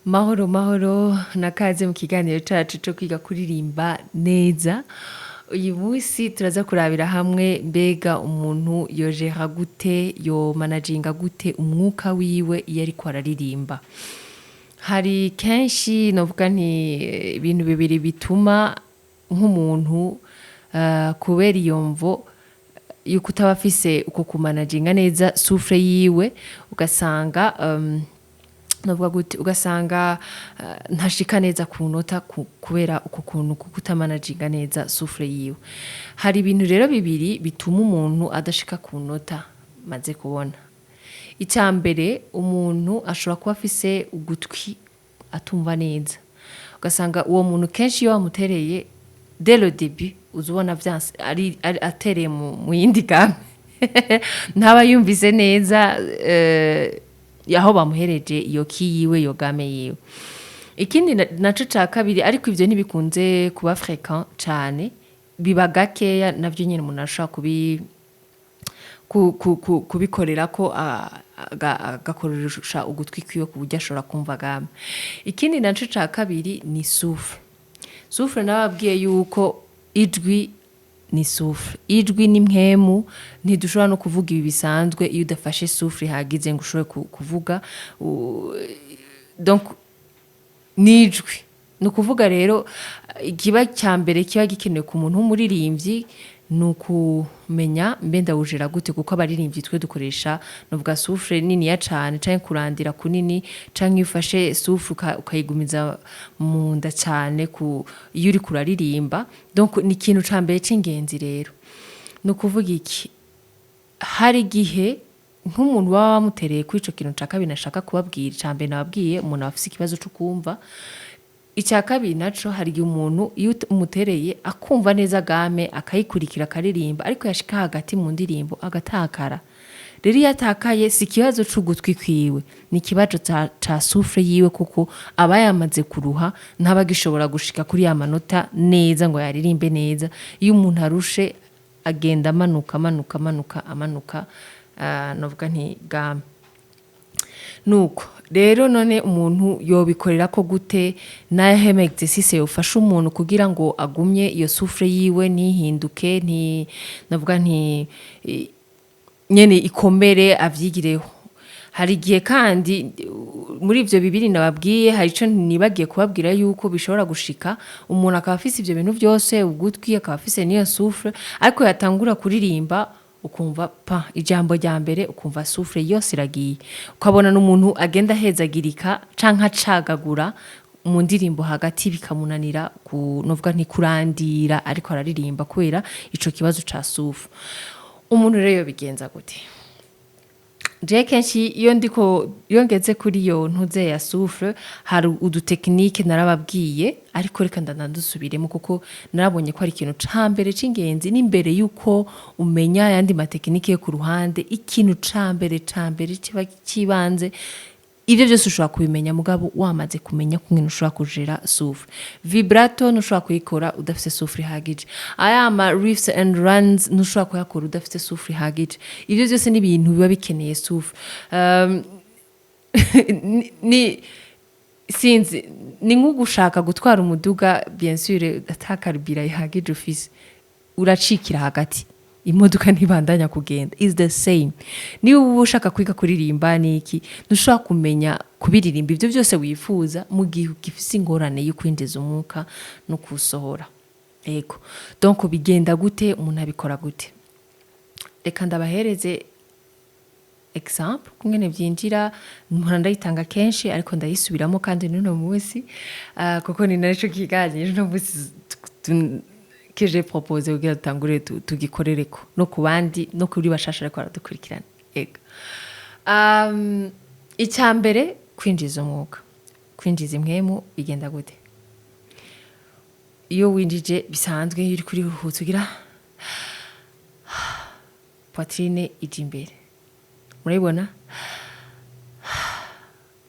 Mahoro mahoro nakaze mu kiganiro cacu cyo kwiga kuririmba neza. Uyu munsi turaza kurabira hamwe mbega umuntu yojera gute, yo managinga gute umwuka wiwe iyo ariko araririmba. Hari kenshi novuga nti ibintu bibiri bituma nk'umuntu kubera iyo mvo yuko utaba afise uko kumanaginga neza souffle yiwe ugasanga navuga gute ugasanga ntashika neza ku nota kubera uko kuntu kutamanaginga neza souffle yiwe. Hari ibintu rero bibiri bituma umuntu adashika ku nota maze kubona. Icambere umuntu ashobora kuba afise ugutwi atumva neza. Ugasanga uwo muntu kenshi iyo wamutereye dès le début uzubona vyanse ari atereye mu yindi gamme. Ntaba yumvise neza yaho bamuhereje iyo ki yiwe yo game yiwe. Ikindi naco ca kabiri ariko ivyo ntibikunze kuba fréquent cane, biba gakeya navyo nyene umuntu ashobora kubikorera ko agakoresha ugutwi kwiwe ku buryo ashobora kumva game. Ikindi naco ca kabiri ni souffle. Souffle nababwiye yuko ijwi ni souffle. Ijwi ni mpwemu, ntidushobora no kuvuga ibi bisanzwe iyo udafashe souffle hagize ngo ushobore kuvuga. Donc nijwi. No kuvuga rero ikiba cyambere kiba gikenewe ku muntu w'umuririmbyi nukumenya mbe ndawujera gute kuko abaririmbyi twe dukoresha novuga souffle nini ya cane canke kurandira kunini canke ufashe souffle ukayigumiza mu nda cane iyo uri kuraririmba. Donc ni ikintu cambere c'ingenzi rero. No kuvuga iki hari gihe nk'umuntu baba bamutereye kuri ico kintu ca kabiri nashaka kubabwira. Cambere nababwiye umuntu afise ikibazo cyo kumva. Icya kabiri naco hari gihe umuntu iyo umutereye akumva neza game akayikurikira akaririmba ariko yashika hagati mu ndirimbo agatakara. Rero yatakaye si kibazo c'ugutwi kwiwe, ni kibazo ca souffle yiwe kuko aba yamaze kuruha ntabagishobora gushika kuri ya manota neza ngo yaririmbe neza. Iyo umuntu arushe agenda amanuka novuga nti game. Nuko rero none umuntu yobikorera ko gute nahe exercice yofasha umuntu kugira ngo agumye iyo souffle yiwe ntihinduke navuga nti nyene ikomere avyigireho. Hari gihe kandi muri ivyo bibiri nababwiye hari ico nibagiye kubabwira yuko bishobora gushika umuntu akaba afise ivyo bintu byose ugutwi akaba afise niyo souffle ariko yatangura kuririmba ukumva ijambo rya mbere ukumva souffle yose iragiye. Ukabona n'umuntu agenda hezagirika canke acagagura mu ndirimbo hagati bikamunanira novuga nti kurandira ariko araririmba kubera ico kibazo ca souffle. Umuntu rero yobigenza gute? Je kenshi iyo ngeze kuri iyo ntuze ya souffle hari uduteknike narababwiye ariko reka ndandusubiremo kuko narabonye ko ari ikintu cambere c'ingenzi n'imbere yuko umenya yandi mateknike yo ku ruhande. Ikintu cambere kiba kibanze ivyo byose ushobora kubimenya mugabo wamaze kumenya kumwe ushobora kujera souffle. Vibrato nushobora kuyikora udafise souffle hagije. Ayama riffs and runs nushobora kuyakora udafise souffle hagije. Ivyo byose ni ibintu biba bikeneye souffle. Sinzi ni nk'ugushaka gutwara umuduga bien sûr atakarubira ihagije ufise uracikira hagati imodoka ntibandanya kugenda. Is the same. Niba ushaka kwiga kuririmba niki ntushobora kumenya kubiririmba ivyo byose wifuza mu gihe ugifise ingorane yo kwinjiza umwuka no kusohora. Ego. Donc bigenda gute umuntu abikora gute? Reka ndabahereze example kungene vyinjira mpora ndayitanga kenshi ariko ndayisubiramo kandi n'uno munsi kuko ni naco kiganiro no munsi que j'ai proposé kugira dutangure tugikorereko no ku bandi no kuri bashasha ariko baradukurikirana. Ego. Icambere kwinjiza umwuka. Kwinjiza impwemu bigenda gute? Iyo winjije bisanzwe uri kuri ruhutse ugira poitrine ije imbere. Murabibona?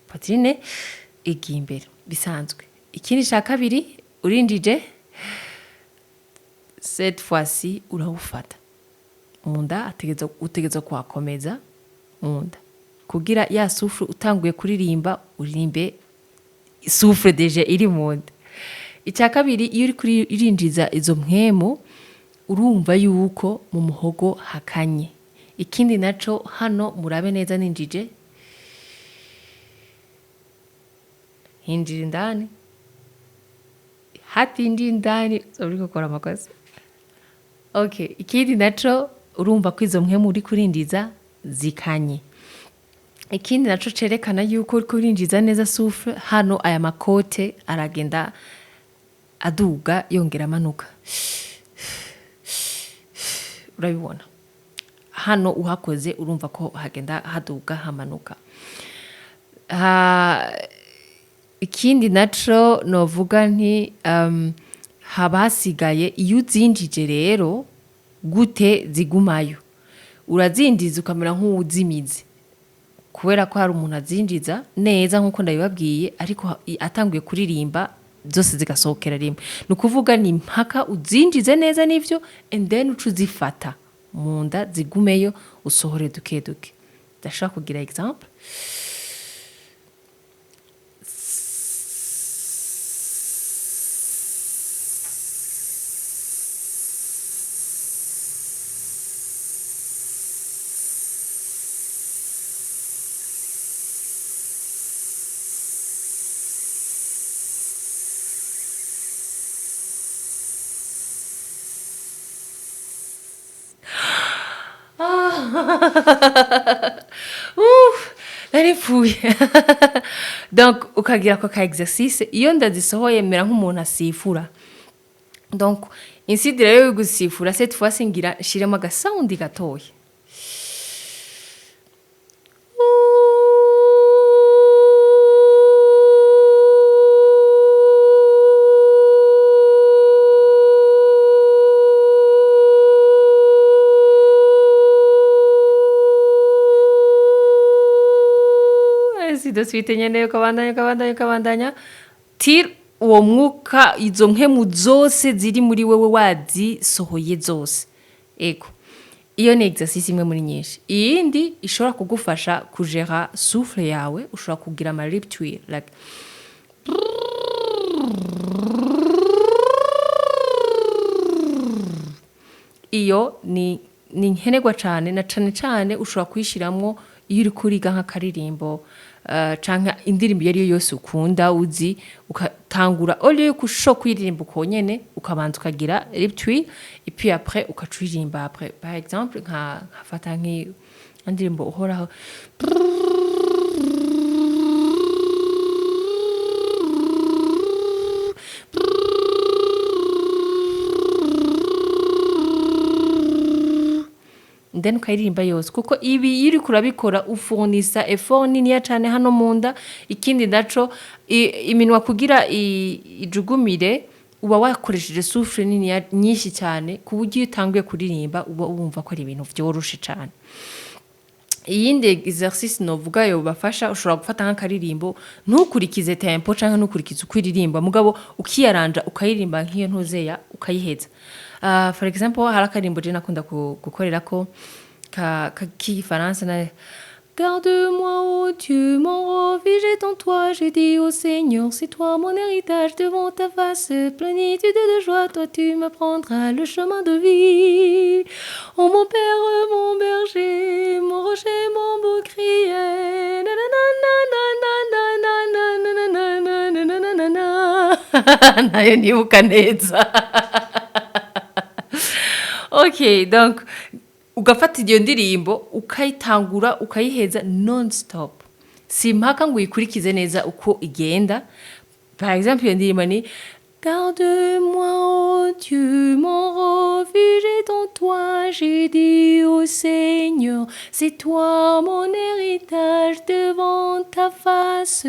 Poitrine igiye imbere bisanzwe. Ikindi ca kabiri urinjije cette fois-ci urawufata. Munda utegeza kwakomeza munda. Kugira ya souffle utanguye kuririmba uririmbe souffle deje iri munda. Icya kabiri iyo uri kuririnjiza izo mpwemu urumva yuko mu muhogo hakanye. Ikindi naco hano murabe neza ninjije hinjira indani hatinjira indani uri gukora amakosa. Okay, ikindi naco urumva ko izo mpwemu uri kurinjiza zikanye. Ikindi naco cerekana yuko uri kurinjiza neza souffle hano aya makote aragenda aduga yongera amanuka. Urabibona hano uhakoze urumva ko hagenda haduga hamanuka. Ikindi naco novuga nti haba hasigaye iyo uzinjije rero gute zigumayo. Urazinjiza ukamera nk'uwuzimize kubera ko hari umuntu azinjiza neza nk'uko ndabibabwiye ariko atanguye kuririmba zose zigasohokera rimwe. Nukuvuga ni mpaka uzinjize neza nivyo and then ucu zifata munda zigumeyo usohore duke duke. Ndashaka kugira example. Naripfuye. Donc ukagira ko ka exercice iyo ndazisohoye mera nk'umuntu asifura. Donc insidira yo gusifura cette fois singira shiremo ga sound gatoya. De suite nyene ukabandanya tir uwo mwuka izo mpemu zose ziri muri wewe wazisohoye zose. Ego iyo ni exercice imwe muri nyinshi. Iyindi ishobora kugufasha kujera souffle yawe ushobora kugira ama lip twirl like iyo ni nkenerwa cyane na cyane ushobora kwishiramwo iyo uri kuriga nk'akaririmbo canke indirimbo yari yose ukunda uzi ukatangura au lieu kusho kuririmba uko nyene ukabanza ukagira lip twirl et puis après ukacuririmba après. Par exemple nkafata nk'indirimbo uhoraho then ukaririmba yose kuko ibi yiri kurabikora ufonisa effort nini cyane hano munda. Ikindi naco iminwa kugira ijugumire uba wakoresheje souffle nini nyinshi cyane ku buryo utangiye kuririmba uba wumva ko ari ibintu byoroshe cyane. Iyindi exercice novuga yo bafasha ushobora gufata nk'akaririmbo ntukurikize tempo canke ntukurikize ukuririmba mugabo ukiyaranja ukaririmba nk'iyo ntuzeya ukayiheza. For example hari akarimbo je nakunda gukorera ko k'igifaransa na Garde-moi, ô Dieu, mon refuge en toi, j'ai dit au Seigneur, c'est toi mon héritage devant ta face, plénitude de joie, toi tu m'apprendras le chemin de vie. Oh mon Père, mon berger, mon rocher, mon bouclier. Nayo nibuka neza. Okay, donc ugafata iyo ndirimbo ukayitangura ukayiheza non stop. Si mpaka ngo uyikurikize neza uko igenda. Par exemple iyo ndirimbo ni Garde-moi, ô Dieu, mon refuge est en toi, j'ai dit au Seigneur, c'est toi mon héritage devant ta face,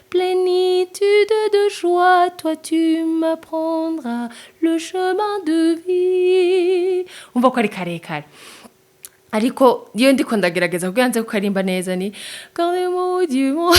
plénitude de joie, toi tu m'apprendras le chemin de vie. Umva ko ari karekare. Ariko iyo ndiko ndagerageza kuganze kukarimba neza ni Garde-moi, ô Dieu, mon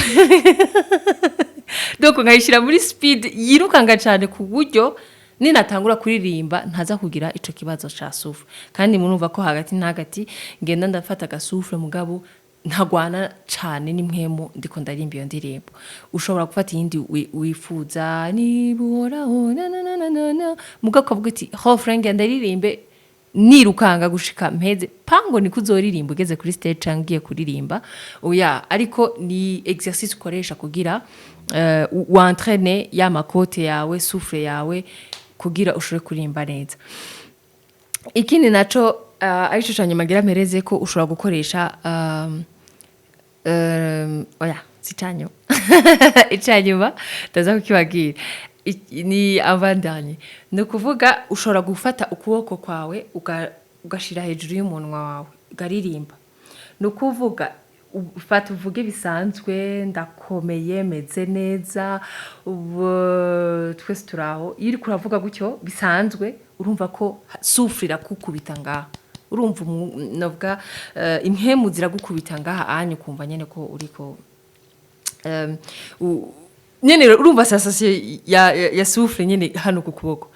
donc nkayishira muri speed yirukanga cyane ku buryo ninatangura kuririmba ntaza kugira ico kibazo ca souffle. Kandi murumva ko hagati na hagati ngenda ndafata ga souffle mugabo ntagwana cyane n'impwemu ndiko ndaririmba iyo ndirimbo ushobora gufata iyindi wifuza nibuhoraho muga ukavuga ati ho frank ndaririmbe nirukanga gushika mpeze pango niko uzoririmba ugeze kuri stage cyangwa ugiye kuririmba oya ariko ni exercice ukoresha kugira wantrene ya makote yawe souffle yawe kugira ushobore kurimba neza ikindi naco arico cyanyuma ngira mpereze ko ushobora gukoresha oya sitanyo icanyuma ndaza kukibagira ni avant-dernier no kuvuga ushobora gufata ukuboko kwawe ugashira hejuru y'umunwa wawe ugaririmba no kuvuga ufata uvuge bisanzwe ndakomeye meze neza twese turaho iyo uri kuravuga gutyo bisanzwe urumva ko souffle irakukubita ngaha urumva novuga impemu ziragukubita ngaha anyu kumva nyene ko uriko nyene urumva sensation ya souffle nyene hano ku kuboko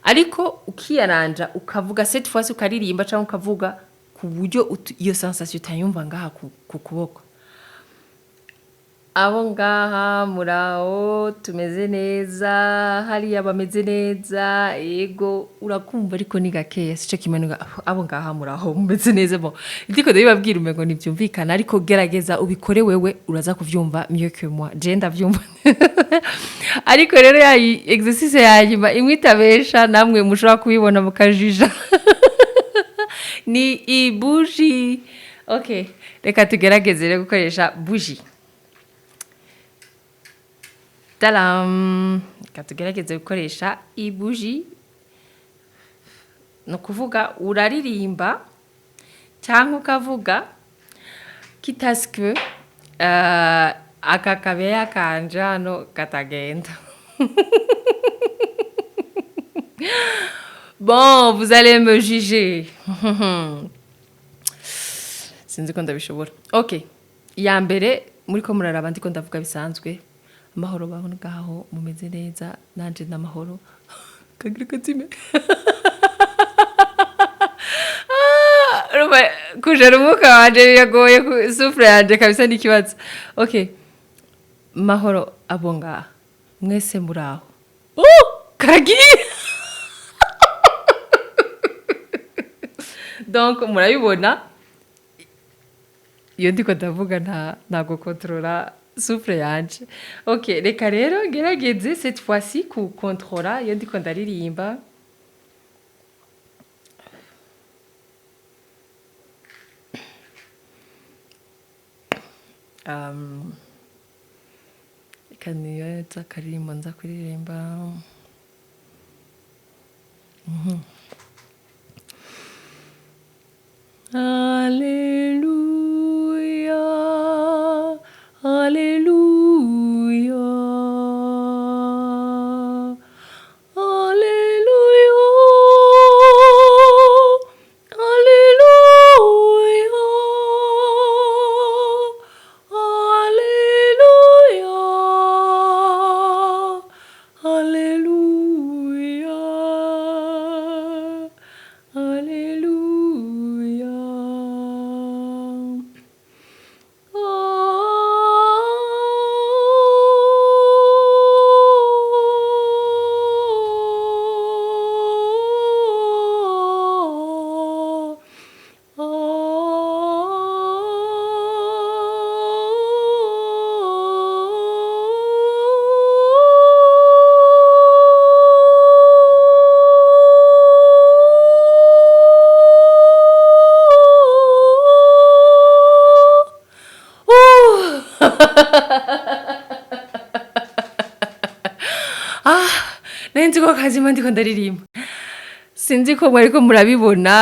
ariko ukiyaranja ukavuga cette fois ukaririmba cyangwa ukavuga ku buryo iyo sensation utayumva ngaha ku kuboko abo ngaha muraho tumeze neza hariya bameze neza yego urakumva ariko ni gakeya sico kimanuka abo ngaha muraho mumeze neza bo ndiko ndabibabwira umengo nivyumvikana ariko gerageza ubikore wewe uraza kuvyumva mieux que moi je ndavyumva ariko rero ya exercice yanyuma imwitabesha namwe mushobora kubibona mukajija ni ibuji okay reka tugerageze rero gukoresha buji Talam katugerageze gukoresha ibuji no kuvuga uraririmba cyangwa ukavuga kitaske akakabeya kanje hano katagenda bon vous allez me juger sinzi ko ndabishobora okay ya mbere muri ko muraraba ndiko ndavuga bisanzwe amahoro baho ngaho mumeze neza nanje n'amahoro kagira katime ruba kujera umwuka wanje biragoye souffle yanje kabisa n'ikibazo okay mahoro abo ngaho mwese muraho karagiye donc murabibona iyo ndiko ndavuga ntago controla souffle yanje okay reka rero gerageze cette fois-ci ku controla iyo ndiko ndaririmba kaniyo zakaririmba nza kuririmba Alléluia, Alléluia, Alléluia, Alléluia, Alléluia, Alléluia, Alléluia. Nenzi ko kazima ndiko ndaririmba sinzi ko mwariko murabibona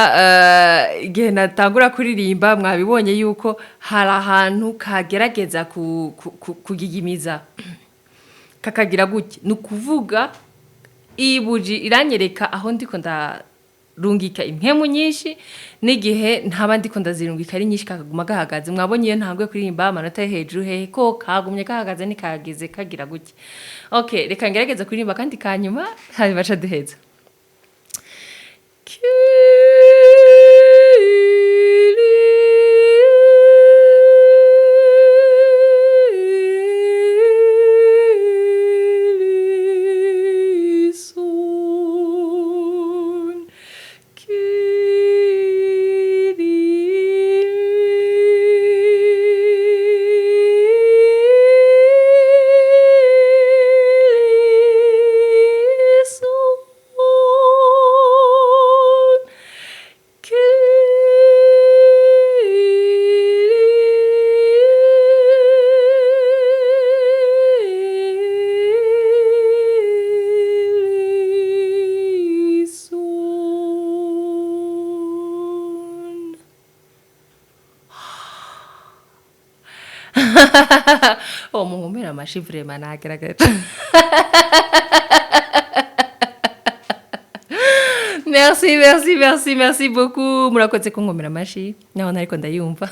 igihe natangura kuririmba mwabibonye yuko hari ahantu kagerageza kugigimiza kakagira gutya nukuvuga ibuji iranyereka aho ndiko ndarungika impemu nyinshi n'igihe ntaba ndiko ndazirungika ari nyinshi kakaguma gahagaze mwabonye iyo ntangwe kuririmba amanota hejuru hehe ko kagumye gahagaze nikageze kagira gutya okay reka ngerageza kuririmba kandi kanyuma hari baca duheza Oh, muhumera amashi vraiment nagerageza. Merci beaucoup. Murakoze kunkomera amashi. Naho nariko ndayumva.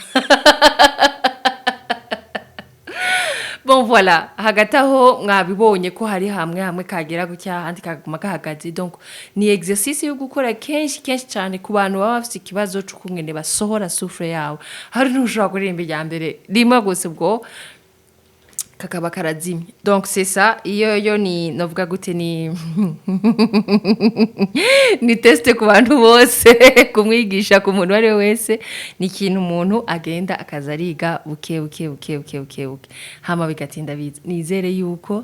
Bon voilà, hagati aho mwabibonye ko hari hamwe kagera gutya handi kaguma gahagaze. Donc ni exercice yo gukora kenshi cyane ku bantu baba bafite ikibazo cyo kumwene basohora souffle yawe. Hari n'ushobora kuririmba ijya mbere rimwe gusa ubwo kakaba karazimye. Donc c'est ça, iyo ni novuga gute ni ni test ku bantu bose kumwigisha ku muntu wari wese ni ikintu umuntu agenda akazariga buke hama bigatinda biza. Nizere yuko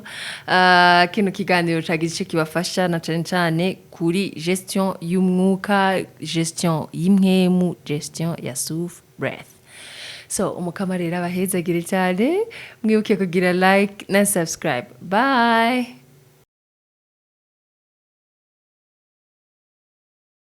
kino kiganiro cagize kibafasha na cyane kuri gestion y'umwuka, gestion y'imwemu, gestion ya souffle breath. So, umukamarera abahezagire cyane, mwibuke kugira like na subscribe. Bye!